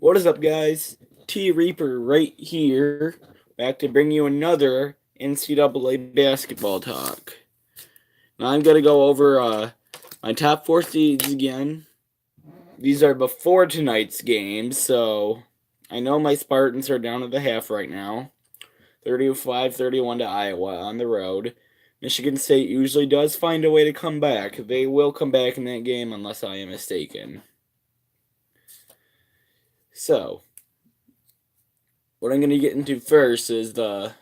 What is up, guys? T Reaper right here, back to bring you another NCAA basketball talk. Now I'm gonna go over my top four seeds again. These are before tonight's game, so I know my Spartans are down at the half right now, 35-31 to Iowa on the road. Michigan State usually does find a way to come back. They will come back in that game unless I am mistaken. So, what I'm going to get into first is how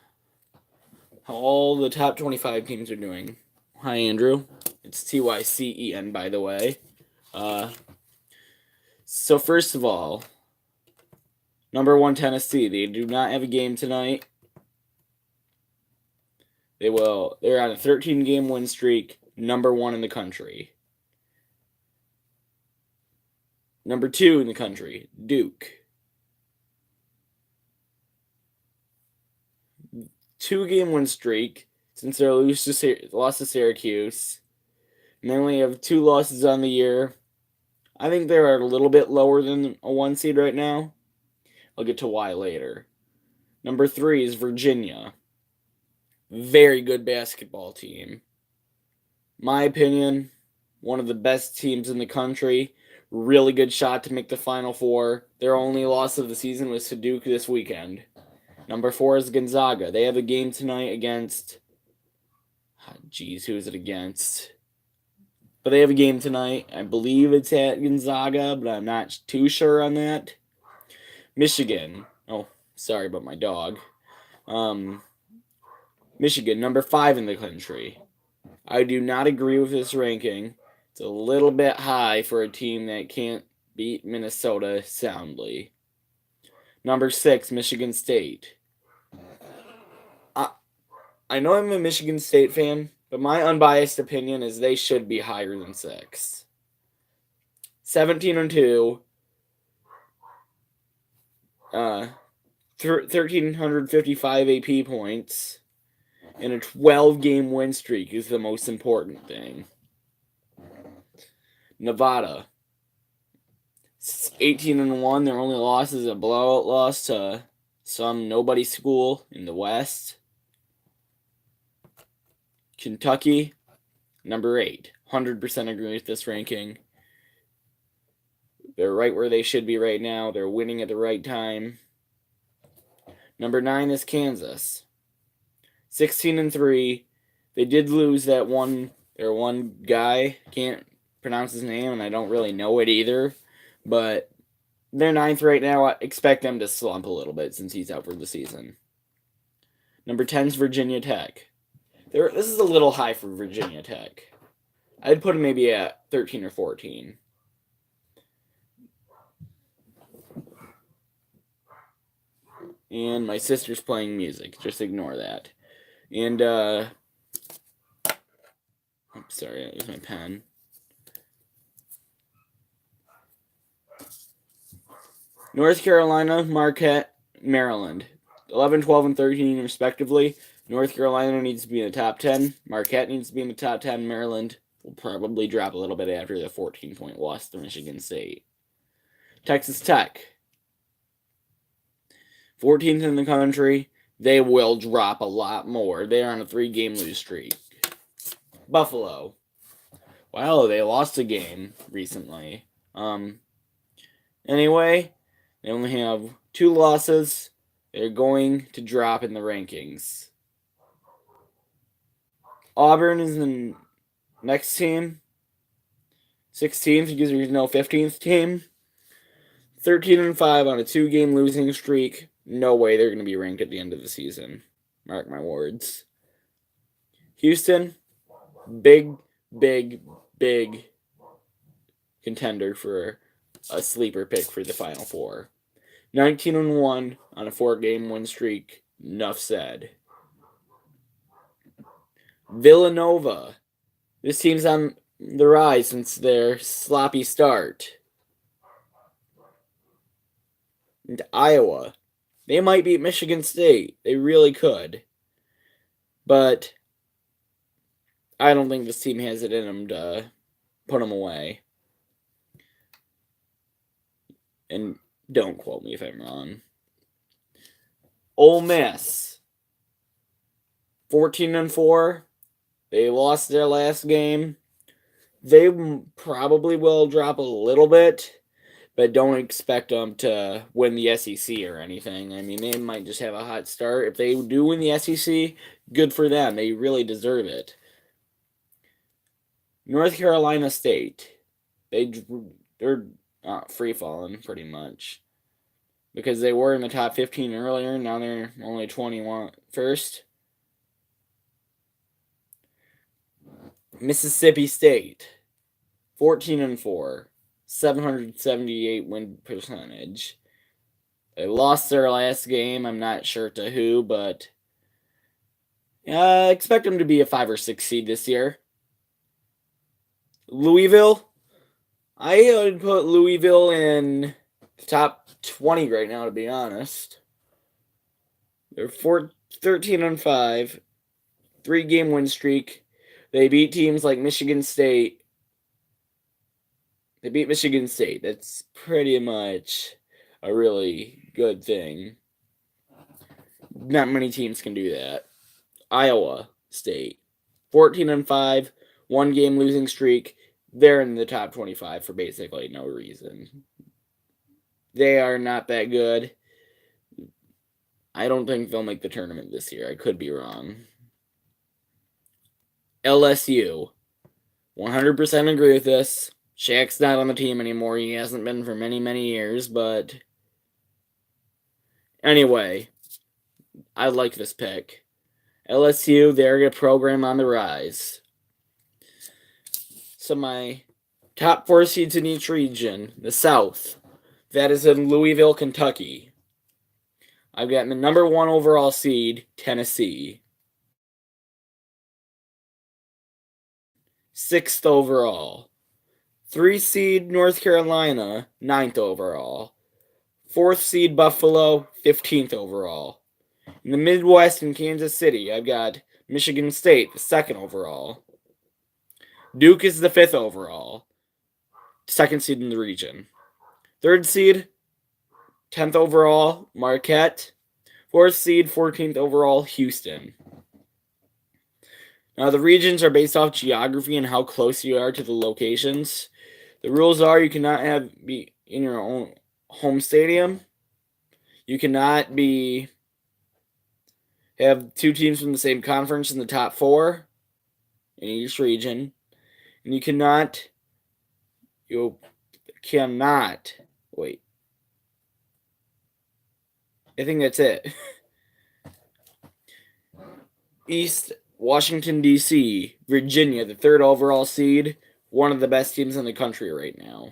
all the top 25 teams are doing. Hi, Andrew. It's TYCEN, by the way. So first of all, number one Tennessee. They do not have a game tonight. They're on a 13-game win streak, number one in the country. Number two in the country, Duke. 2-game win streak since their loss to Syracuse. And they only have 2 losses on the year. I think they're a little bit lower than a 1 seed right now. I'll get to why later. Number 3 is Virginia. Very good basketball team. My opinion, one of the best teams in the country. Really good shot to make the Final Four. Their only loss of the season was to Duke this weekend. Number 4 is Gonzaga. They have a game tonight against... who is it against? But they have a game tonight. I believe it's at Gonzaga, but I'm not too sure on that. Michigan. Oh, sorry about my dog. Michigan, number 5 in the country. I do not agree with this ranking. It's a little bit high for a team that can't beat Minnesota soundly. Number 6, Michigan State. I know I'm a Michigan State fan, but my unbiased opinion is they should be higher than 6. 17-2. 1,355 AP points. And a 12-game win streak is the most important thing. Nevada. 18-1. Their only loss is a blowout loss to some nobody school in the West. Kentucky, number 8. 100% agree with this ranking. They're right where they should be right now. They're winning at the right time. Number 9 is Kansas. 16-3. They did lose their one guy. Can't pronounce his name, and I don't really know it either. But they're 9th right now. I expect them to slump a little bit since he's out for the season. Number 10 is Virginia Tech. This is a little high for Virginia Tech. I'd put them maybe at 13 or 14. And my sister's playing music. Just ignore that. And, I'm sorry, that was my pen. North Carolina, Marquette, Maryland. 11, 12, and 13, respectively. North Carolina needs to be in the top 10. Marquette needs to be in the top 10. Maryland will probably drop a little bit after the 14-point loss to Michigan State. Texas Tech. 14th in the country. They will drop a lot more. They're on a 3-game lose streak. Buffalo. Well, they lost a game recently. Anyway, they only have 2 losses. They're going to drop in the rankings. Auburn is the next team. 16th because there's no 15th team. 13-5 on a 2-game losing streak. No way they're going to be ranked at the end of the season. Mark my words. Houston, big contender for a sleeper pick for the Final Four. 19-1 on a 4-game win streak. Enough said. Villanova. This team's on the rise since their sloppy start. And Iowa. They might beat Michigan State. They really could. But I don't think this team has it in them to put them away. And Don't quote me if I'm wrong. Ole Miss, 14-4. They lost their last game. They probably will drop a little bit, but don't expect them to win the SEC or anything. I mean, they might just have a hot start. If they do win the SEC, good for them. They really deserve it. North Carolina State, they're free falling pretty much because they were in the top 15 earlier. Now they're only 21 first. Mississippi State, 14-4, 778 win percentage. They lost their last game. I'm not sure to who, but expect them to be a 5 or 6 seed this year. Louisville, I would put Louisville in the top 20 right now, to be honest. They're 13-5, 3-game win streak. They beat teams like Michigan State. They beat Michigan State. That's pretty much a really good thing. Not many teams can do that. Iowa State, 14-5, 1-game losing streak. They're in the top 25 for basically no reason. They are not that good. I don't think they'll make the tournament this year. I could be wrong. LSU, 100% agree with this. Shaq's not on the team anymore. He hasn't been for many, many years, but anyway, I like this pick. LSU, they're a program on the rise. So my top 4 seeds in each region, the South, that is in Louisville, Kentucky. I've got the number 1 overall seed, Tennessee. 6th overall. 3 seed, North Carolina, 9th overall. 4th seed, Buffalo, 15th overall. In the Midwest in Kansas City, I've got Michigan State, the 2nd overall. Duke is the 5th overall. 2nd seed in the region. 3rd seed, 10th overall, Marquette. 4th seed, 14th overall, Houston. Now, the regions are based off geography and how close you are to the locations. The rules are you cannot be in your own home stadium. You cannot have 2 teams from the same conference in the top 4 in each region. And you cannot, wait. I think that's it. East Washington, D.C., Virginia, the 3rd overall seed, one of the best teams in the country right now.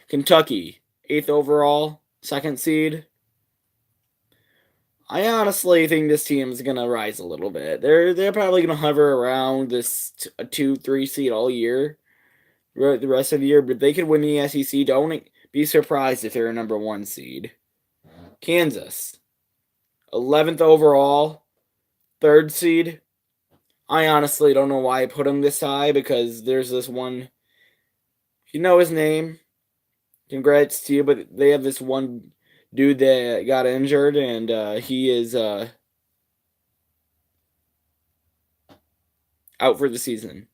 Kentucky, 8th overall, 2nd seed. I honestly think this team is going to rise a little bit. They're probably going to hover around this 2-3 seed all year, the rest of the year, but they could win the SEC. Don't be surprised if they're a number 1 seed. Kansas, 11th overall, 3rd seed. I honestly don't know why I put him this high, because there's this one, if you know his name, congrats to you, but they have this one dude that got injured, and he is out for the season.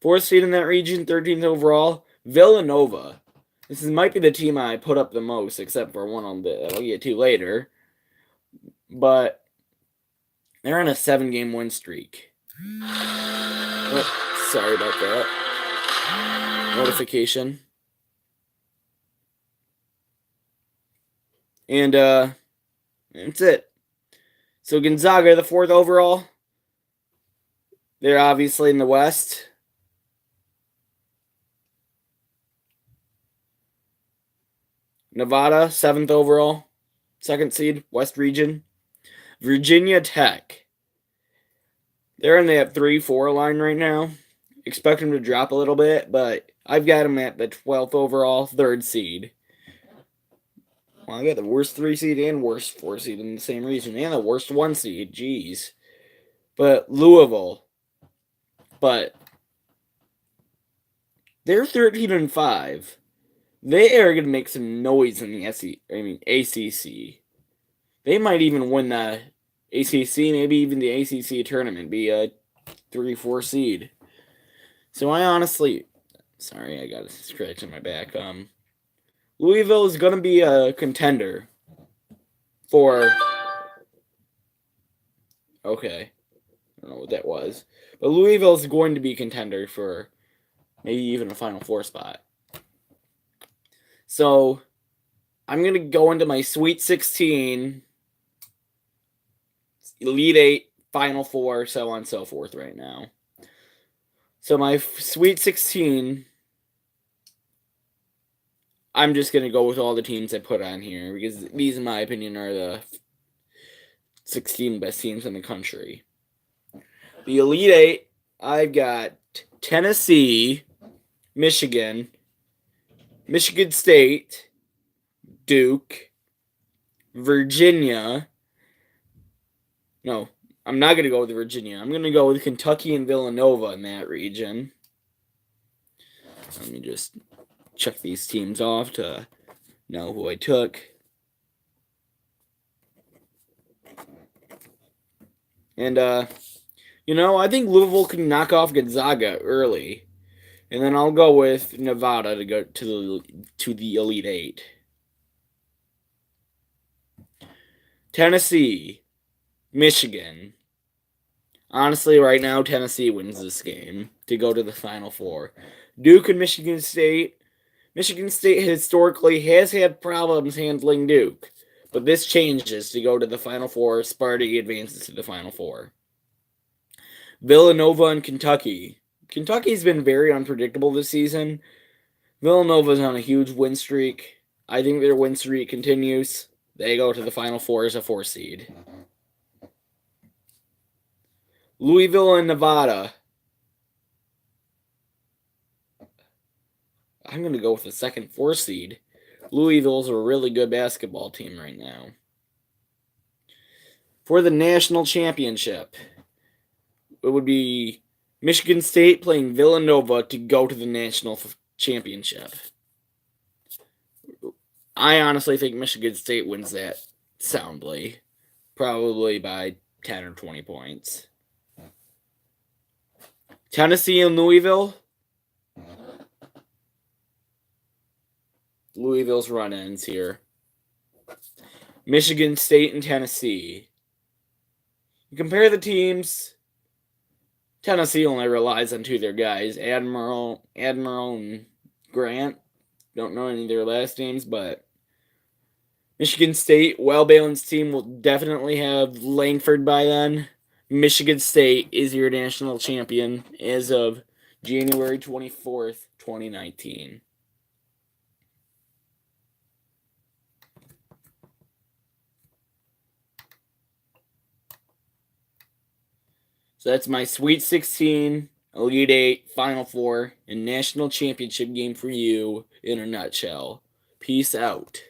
4th seed in that region, 13th overall, Villanova. This might be the team I put up the most, except for one that I'll get to later. But they're on a 7-game win streak. Oh, sorry about that. Notification. And that's it. So Gonzaga, the 4th overall. They're obviously in the West. Nevada, 7th overall. 2nd seed, West region. Virginia Tech. They're in the 3-4 line right now. Expect them to drop a little bit, but I've got them at the 12th overall, 3rd seed. Well, I got the worst 3 seed and worst 4 seed in the same region, and the worst 1 seed. Jeez. But Louisville. But they're 13-5. They are going to make some noise in the ACC. They might even win the ACC, maybe even the ACC tournament, be a 3-4 seed. So I honestly, sorry, I got a scratch on my back. Louisville is going to be a contender for. Okay, I don't know what that was, but Louisville is going to be a contender for maybe even a Final Four spot. So I'm going to go into my Sweet 16, Elite 8, Final Four, so on and so forth right now. So my Sweet 16, I'm just going to go with all the teams I put on here because these, in my opinion, are the 16 best teams in the country. The Elite 8, I've got Tennessee, Michigan, Michigan State, Duke, Virginia. No, I'm not going to go with Virginia. I'm going to go with Kentucky and Villanova in that region. Let me just check these teams off to know who I took. And, I think Louisville can knock off Gonzaga early. And then I'll go with Nevada to go to the Elite 8. Tennessee, Michigan. Honestly, right now, Tennessee wins this game to go to the Final Four. Duke and Michigan State. Michigan State historically has had problems handling Duke, but this changes to go to the Final Four. Sparty advances to the Final Four. Villanova and Kentucky. Kentucky's been very unpredictable this season. Villanova's on a huge win streak. I think their win streak continues. They go to the Final Four as a 4 seed. Louisville and Nevada. I'm going to go with the second 4 seed. Louisville's a really good basketball team right now. For the national championship, it would be Michigan State playing Villanova to go to the national championship. I honestly think Michigan State wins that soundly. Probably by 10 or 20 points. Tennessee and Louisville. Louisville's run-ins here. Michigan State and Tennessee. You compare the teams. Tennessee only relies on 2 of their guys, Admiral and Grant. Don't know any of their last names, but Michigan State, well-balanced team, will definitely have Langford by then. Michigan State is your national champion as of January 24th, 2019. So that's my Sweet 16, Elite 8, Final Four, and National Championship game for you in a nutshell. Peace out.